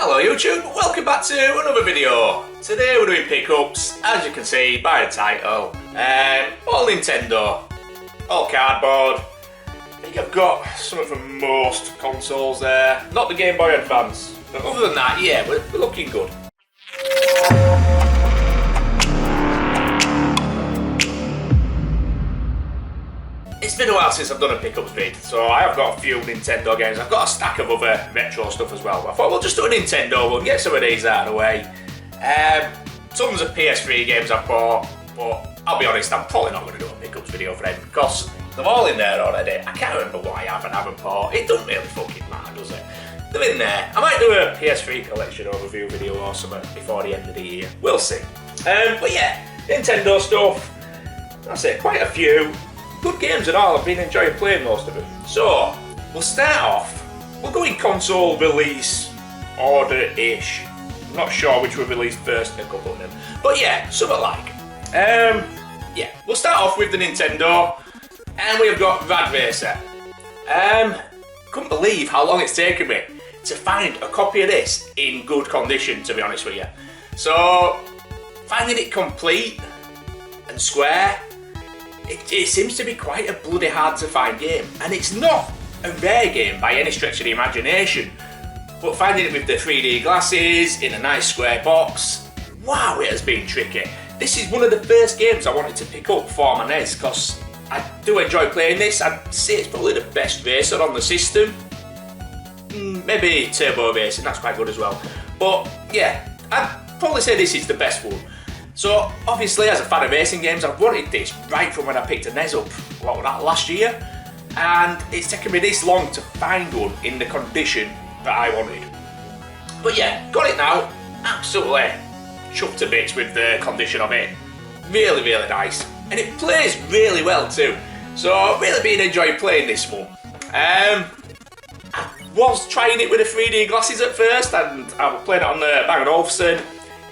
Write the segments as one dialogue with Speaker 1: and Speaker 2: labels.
Speaker 1: Hello YouTube, welcome back to another video. Today we're doing pickups, as you can see by the title. All Nintendo, all cardboard. I think I've got something from most consoles there. Not the Game Boy Advance, but other than that, yeah, we're looking good. It's been a while since I've done a pickups vid, so I have got a few Nintendo games. I've got a stack of other retro stuff as well, but I thought we'll just do a Nintendo one, get some of these out of the way. Tons of PS3 games I've bought, but I'll be honest, I'm probably not going to do a pickups video for them, because they're all in there already. I can't remember what I have and haven't bought. It doesn't really fucking matter, does it? They're in there. I might do a PS3 collection overview video or something before the end of the year. We'll see. But yeah, Nintendo stuff. That's it, quite a few. Good games and all, I've been enjoying playing most of them. So, we'll start off, we'll go in console release order-ish. I'm not sure which were released first in a couple of them. But yeah, something like. Yeah, we'll start off with the Nintendo, and we've got Rad Racer. Couldn't believe how long it's taken me to find a copy of this in good condition, to be honest with you. So, finding it complete and square, it seems to be quite a bloody hard to find game, and it's not a rare game by any stretch of the imagination, but finding it with the 3D glasses in a nice square box, wow, it has been tricky. This is one of the first games I wanted to pick up for my NES because I do enjoy playing this. I'd say it's probably the best racer on the system. Maybe Turbo Racing, that's quite good as well, but yeah, I'd probably say this is the best one. So obviously, as a fan of racing games, I've wanted this right from when I picked a NES up, what was that, last year? And it's taken me this long to find one in the condition that I wanted. But yeah, got it now, absolutely chuffed to bits with the condition of it. Really, really nice. And it plays really well too. So I've really been enjoying playing this one. I was trying it with the 3D glasses at first, and I was playing it on the Bang & Olufsen,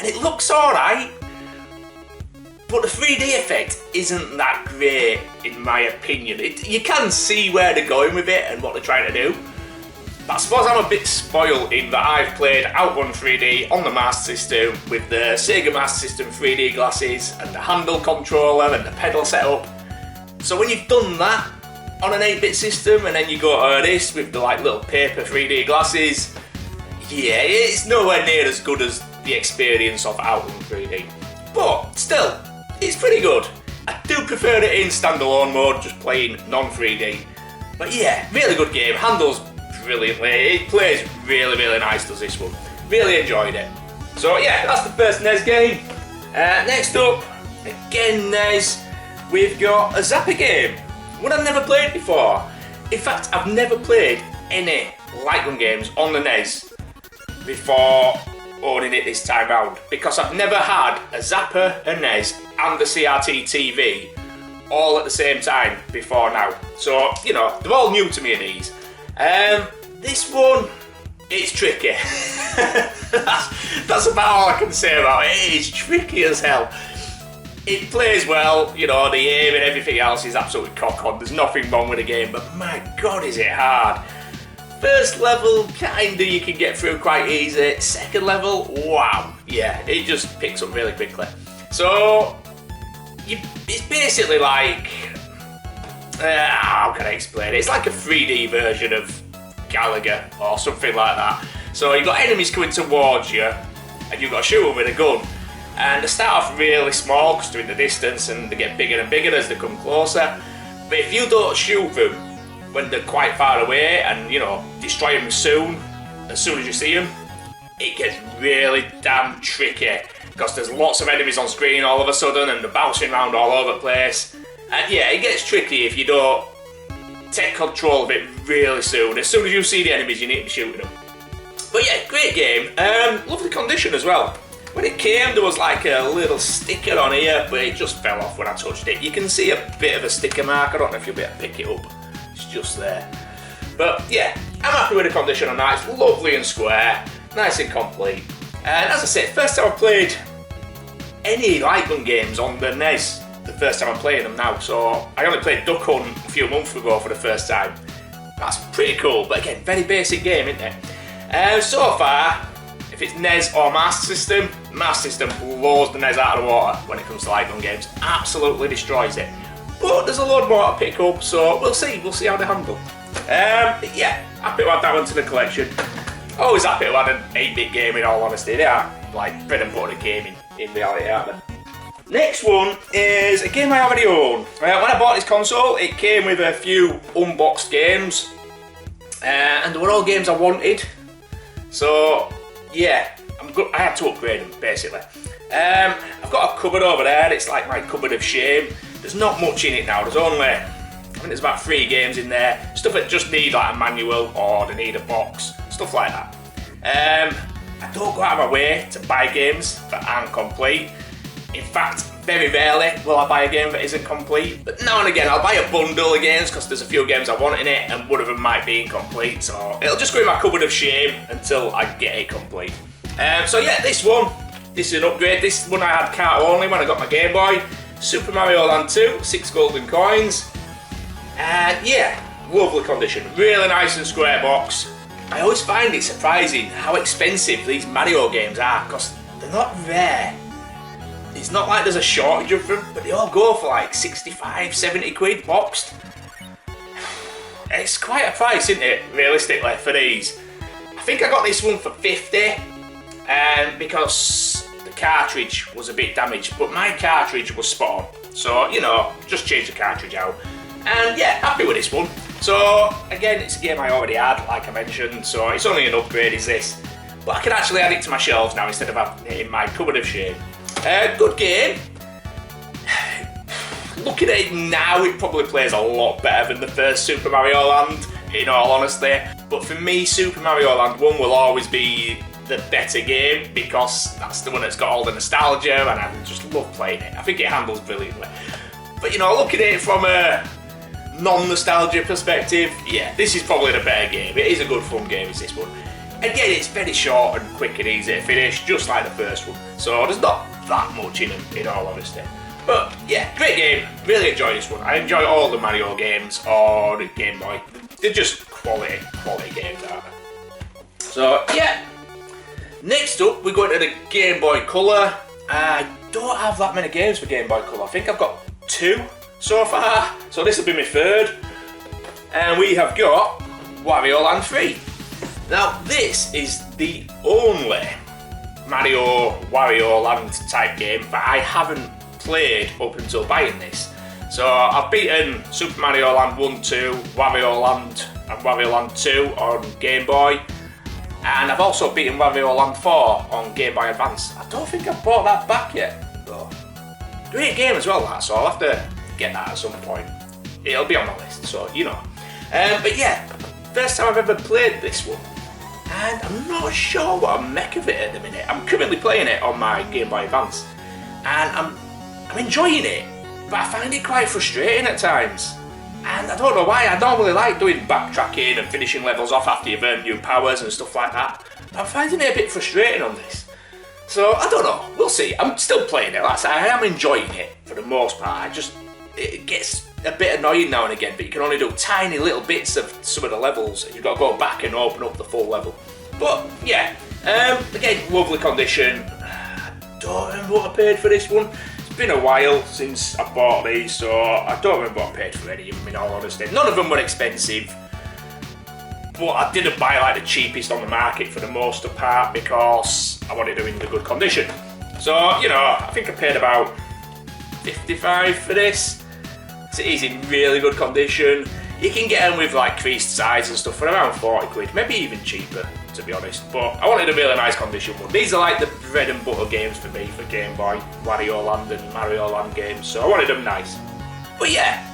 Speaker 1: and it looks alright. But the 3D effect isn't that great, in my opinion. You can see where they're going with it and what they're trying to do. But I suppose I'm a bit spoiled in that I've played Outrun 3D on the Master System with the Sega Master System 3D glasses and the handle controller and the pedal setup. So when you've done that on an 8-bit system and then you go to this with the little paper 3D glasses, yeah, it's nowhere near as good as the experience of Outrun 3D. But still, it's pretty good. I do prefer it in standalone mode, just playing non-3D. But yeah, really good game, handles brilliantly, it plays really, really nice, does this one. Really enjoyed it. So yeah, that's the first NES game. Next up, again NES, we've got a Zapper game. One I've never played before. In fact, I've never played any light gun games on the NES before owning it this time round, because I've never had a Zapper, a NES and a CRT TV all at the same time before now. So, you know, they're all new to me, these. This one, it's tricky. that's about all I can say about it. It is tricky as hell. It plays well, you know, the aim and everything else is absolutely cock on. There's nothing wrong with the game, but my god is it hard. First level, kinda you can get through quite easy. Second level, wow, yeah, it just picks up really quickly. So, it's basically like, how can I explain it? It's like a 3D version of Gallagher or something like that. So you've got enemies coming towards you, and you've got to shoot them with a gun. And they start off really small because they're in the distance, and they get bigger and bigger as they come closer. But if you don't shoot them when they're quite far away and, you know, destroy them as soon as you see them, it gets really damn tricky because there's lots of enemies on screen all of a sudden and they're bouncing around all over the place. And yeah, it gets tricky if you don't take control of it really soon. As soon as you see the enemies, you need to be shooting them. But yeah, great game. Lovely condition as well. When it came, there was like a little sticker on here, but it just fell off when I touched it. You can see a bit of a sticker mark. I don't know if you'll be able to pick it up. It's just there. But yeah, I'm happy with the condition on that. It's lovely and square, nice and complete. And as I said, first time I played any light gun games on the NES, the first time I'm playing them now. So I only played Duck Hunt a few months ago for the first time. That's pretty cool, but again, very basic game, isn't it? So far, if it's NES or Master System blows the NES out of the water when it comes to light gun games. Absolutely destroys it. But there's a load more to pick up, so we'll see how they handle. But yeah, happy to add that one to the collection. Always happy to add an 8-bit game, in all honesty. They are like bread and butter gaming in reality, aren't they? Next one is a game I already own. When I bought this console, it came with a few unboxed games, and they were all games I wanted. So yeah, I had to upgrade them basically. I've got a cupboard over there. It's like my cupboard of shame. There's not much in it now. There's only, I think there's about 3 games in there. Stuff that just need like a manual or they need a box, stuff like that. I don't go out of my way to buy games that aren't complete. In fact, very rarely will I buy a game that isn't complete, but now and again I'll buy a bundle of games because there's a few games I want in it and one of them might be incomplete, so it'll just go in my cupboard of shame until I get it complete. So yeah, this is an upgrade. This one I had cart only when I got my Game Boy. Super Mario Land 2, 6 golden coins. And yeah, lovely condition, really nice and square box. I always find it surprising how expensive these Mario games are because they're not rare. It's not like there's a shortage of them, but they all go for like 65, 70 quid boxed. It's quite a price, isn't it, realistically, for these. I think I got this one for 50, because the cartridge was a bit damaged, but my cartridge was spot on. So, you know, just change the cartridge out. And yeah, happy with this one. So, again, it's a game I already had, like I mentioned, so it's only an upgrade, is this. But I can actually add it to my shelves now instead of having it in my cupboard of shame. Good game. Looking at it now, it probably plays a lot better than the first Super Mario Land, in all honesty. But for me, Super Mario Land 1 will always be the better game because that's the one that's got all the nostalgia and I just love playing it. I think it handles brilliantly. But you know, looking at it from a non-nostalgia perspective, yeah, this is probably the better game. It is a good fun game, is this one. Again, it's very short and quick and easy to finish, just like the first one. So there's not that much in them, in all honesty. But yeah, great game. Really enjoy this one. I enjoy all the Mario games on the Game Boy. They're just quality games, aren't they? So yeah. Next up, we're going to the Game Boy Color. I don't have that many games for Game Boy Color. I think I've got 2 so far. So this will be my 3rd. And we have got Wario Land 3. Now this is the only Wario Land type game that I haven't played up until buying this. So I've beaten Super Mario Land 1, 2, Wario Land and Wario Land 2 on Game Boy. And I've also beaten Wario Land 4 on Game Boy Advance. I don't think I've bought that back yet though. Great game as well that, so I'll have to get that at some point. It'll be on my list, so you know. But yeah, first time I've ever played this one. And I'm not sure what I make of it at the minute. I'm currently playing it on my Game Boy Advance. And I'm enjoying it, but I find it quite frustrating at times. And I don't know why. I normally like doing backtracking and finishing levels off after you've earned new powers and stuff like that. But I'm finding it a bit frustrating on this. So I don't know, we'll see. I'm still playing it, like I say, I am enjoying it for the most part. It gets a bit annoying now and again, but you can only do tiny little bits of some of the levels. You've got to go back and open up the full level. But yeah, again, lovely condition. I don't remember what I paid for this one. It's been a while since I bought these, so I don't remember what I paid for any of them, in all honesty. None of them were expensive, but I didn't buy like the cheapest on the market for the most part because I wanted them in the good condition. So, you know, I think I paid about 55 for this. It is in really good condition. You can get them with like creased sides and stuff for around 40 quid, maybe even cheaper, to be honest. But I wanted a really nice condition one. These are like the bread and butter games for me for Game Boy, Wario Land and Mario Land games, so I wanted them nice. But yeah,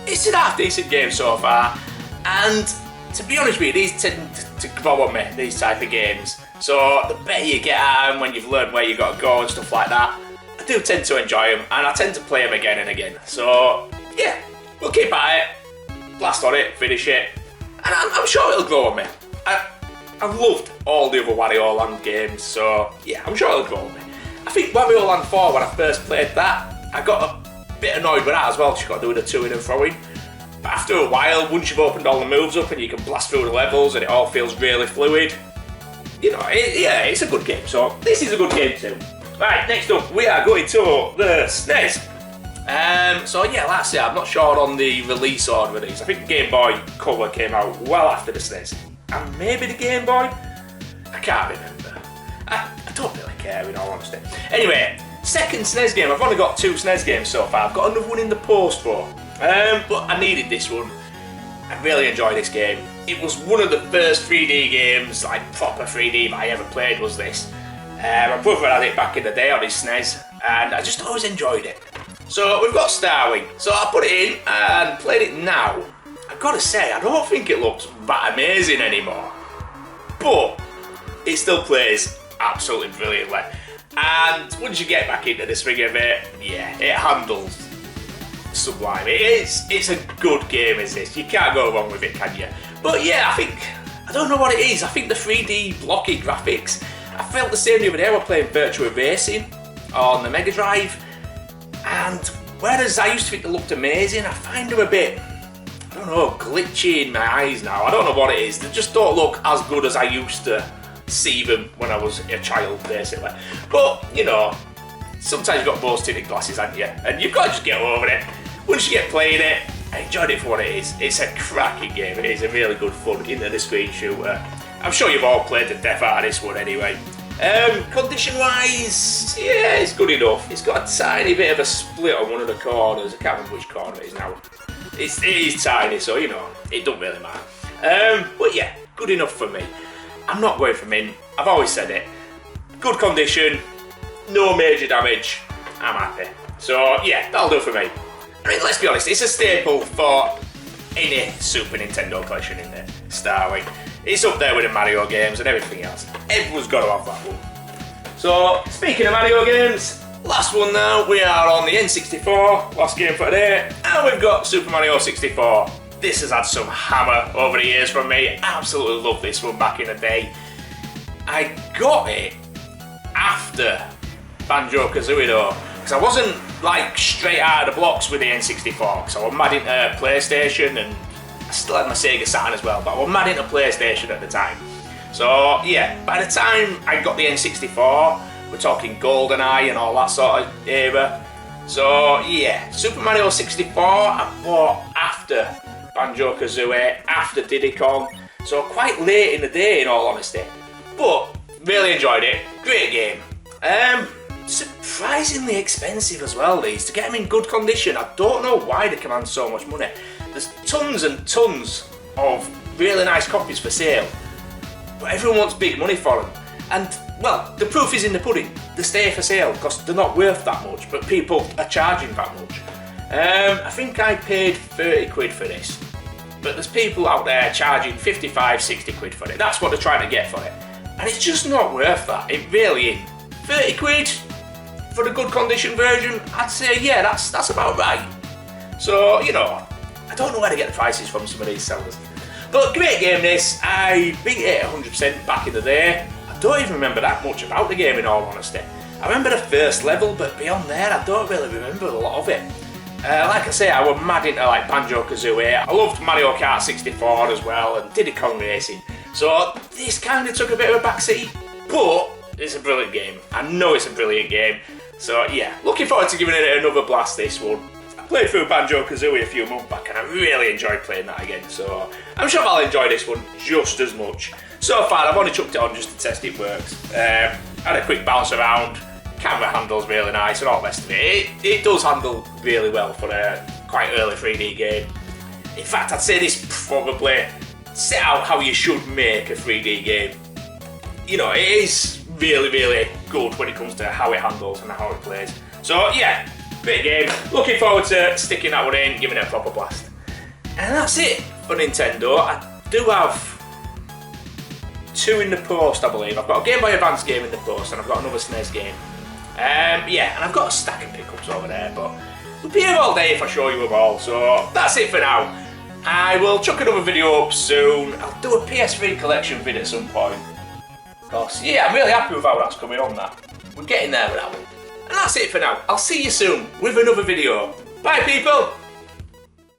Speaker 1: it's a half decent game so far, and to be honest with you, these tend to grow on me, these type of games. So the better you get at them when you've learned where you got to go and stuff like that, I do tend to enjoy them, and I tend to play them again and again. So yeah, we'll keep at it, blast on it, finish it, and I'm sure it'll grow on me. I've loved all the other Wario Land games, so yeah, I'm sure it'll grow on me. I think Wario Land 4, when I first played that, I got a bit annoyed with that as well, because you've got to do the to-in and throw-in. But after a while, once you've opened all the moves up and you can blast through the levels and it all feels really fluid, you know, yeah, it's a good game. So this is a good game too. Right, next up we are going to the SNES. So yeah, like I say, I'm not sure on the release order of these. I think the Game Boy Color came out well after the SNES, and maybe the Game Boy. I can't remember. I don't really care, in all honesty. Anyway, second SNES game. I've only got 2 SNES games so far. I've got another one in the post for, but I needed this one. I really enjoyed this game. It was one of the first 3D games, like proper 3D, I ever played. Was this? My brother had it back in the day on his SNES, and I just always enjoyed it. So we've got Starwing. So I put it in and played it now. I've got to say, I don't think it looks that amazing anymore, but it still plays absolutely brilliantly. And once you get back into the swing of it, yeah, it handles sublime. It's a good game, is this? You can't go wrong with it, can you? But yeah, I don't know what it is. I think the 3D blocky graphics. I felt the same the other day. I was playing Virtua Racing on the Mega Drive, and whereas I used to think they looked amazing, I find them a bit, I don't know, glitchy in my eyes now. I don't know what it is. They just don't look as good as I used to see them when I was a child, basically. But, you know, sometimes you've got rose tinted glasses, haven't you? And you've got to just get over it. Once you get playing it, I enjoyed it for what it is. It's a cracking game. It is a really good fun into the screen shooter. I'm sure you've all played the death out of this one anyway. Condition-wise, yeah, it's good enough. It's got a tiny bit of a split on one of the corners. I can't remember which corner it is now. It is tiny, so, you know, it don't really matter. But yeah, good enough for me. I'm not going for mint. I've always said it. Good condition, no major damage. I'm happy. So yeah, that'll do for me. I mean, let's be honest, it's a staple for any Super Nintendo collection in there. Starwing. It's up there with the Mario games and everything else. Everyone's got to have that one. So, speaking of Mario games, last one now, we are on the N64, last game for today, and we've got Super Mario 64. This has had some hammer over the years from me. Absolutely love this one back in the day. I got it after Banjo-Kazooie though, because I wasn't like straight out of the blocks with the N64, so I was mad into PlayStation, and I still had my Sega Saturn as well, but I was mad into PlayStation at the time. So yeah, by the time I got the N64, we're talking GoldenEye and all that sort of era. So yeah, Super Mario 64 I bought after Banjo-Kazooie, after Diddy Kong, so quite late in the day in all honesty. But really enjoyed it, great game. Surprisingly expensive as well, these, to get them in good condition. I don't know why they command so much money. There's tons and tons of really nice copies for sale, but everyone wants big money for them. And well, the proof is in the pudding. They stay for sale because they're not worth that much, but people are charging that much. I think I paid 30 quid for this, but there's people out there charging 55, 60 quid for it. That's what they're trying to get for it, and it's just not worth that. It really ain't. 30 quid for the good condition version, I'd say yeah, that's about right. So, you know, I don't know where to get the prices from some of these sellers. But great game this. I beat it 100% back in the day. I don't even remember that much about the game in all honesty. I remember the first level, but beyond there I don't really remember a lot of it. Like I say, I was mad into like Banjo-Kazooie. I loved Mario Kart 64 as well, and Diddy Kong Racing. So this kind of took a bit of a backseat, but it's a brilliant game. I know it's a brilliant game. So yeah, looking forward to giving it another blast this one. I played through Banjo-Kazooie a few months back and I really enjoyed playing that again, so I'm sure I'll enjoy this one just as much. So far I've only chucked it on just to test it works. Had a quick bounce around, camera handles really nice and all the rest of it. It does handle really well for a quite early 3D game. In fact, I'd say this probably set out how you should make a 3D game. You know, it is really, really good when it comes to how it handles and how it plays. So yeah, great game. Looking forward to sticking that one in, giving it a proper blast. And that's it for Nintendo. I do have 2 in the post, I believe. I've got a Game Boy Advance game in the post, and I've got another SNES game. Yeah, and I've got a stack of pickups over there, but we'll be here all day if I show you them all. So that's it for now. I will chuck another video up soon. I'll do a PS3 collection vid at some point. Because, yeah, I'm really happy with how that's coming on that. We're getting there with that one. And that's it for now. I'll see you soon with another video. Bye, people!